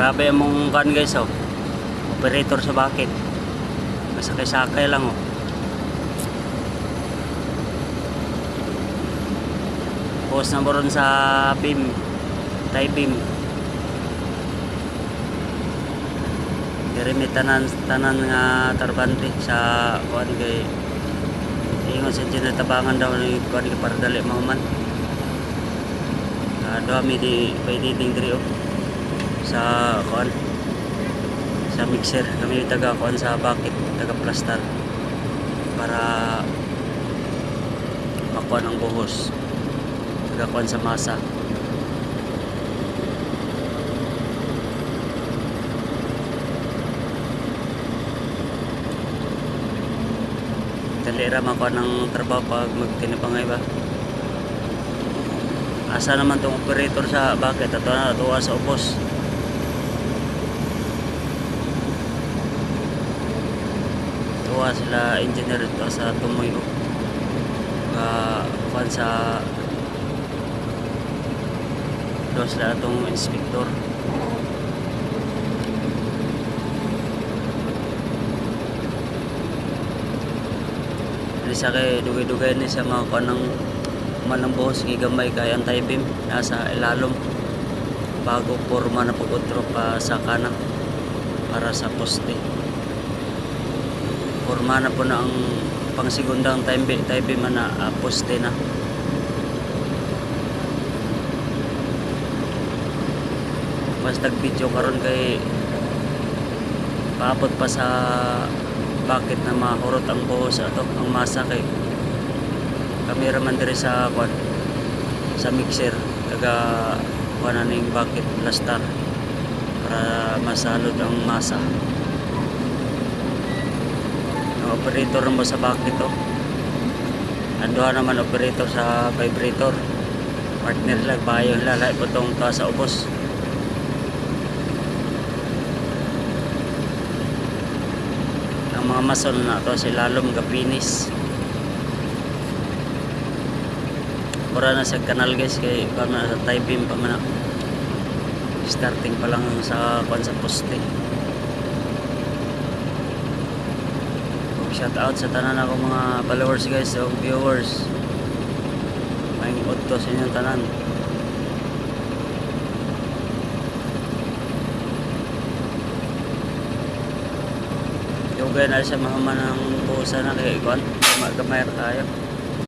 Grabe mong kan guys oh. Operator sa bakit. Masakay-sakay lang oh. Post na mo ron sa beam. Tie beam. Diri may tanan nga tarbante sa kuan kay ingon sa tabangan daw ni kuan para dali mahuman. Dami di pwede ding diri oh. Sa kuan sa mixer kami taga kuan sa bucket, taga plastar para makuha ng buhos, taga kuan sa masa. Dali ra makuha ng trabaho pag magtinipangay ba. Asa naman tong operator sa bucket ato na tuwa sa ubos. Tuwa sila engineer ito sa tumoy kuan sa tuwa sila itong inspector. Sa kay dugay-dugay ni sa mga kanang manang buhos gigamay kay ang tie beam nasa ilalom bago porma na pag-utro pa sa kana para sa poste. Porma na po na ang pangsigundang tie beam na poste na. Mas tag-video karon kay paabot pa sa bakit na mahurot ang buhos ato ang masa kay kamera man diri sa kuan sa mixer taga kuan ning bakit plastar para masalod ang masa. Ang operator mo sa bakit to anduha naman operator sa vibrator, partner lang bayo lalay potong ta sa ubos. Mga mason na to sila lalom gapinis mura na sa kanal guys kay kama sa tie beam pa man starting pa lang sa kwan sa poste. Shout out sa tanan ako mga followers guys o viewers, maing udto sa inyong tanan. Dugay na siya mahaman ng busa na kay kuan gamay tayo.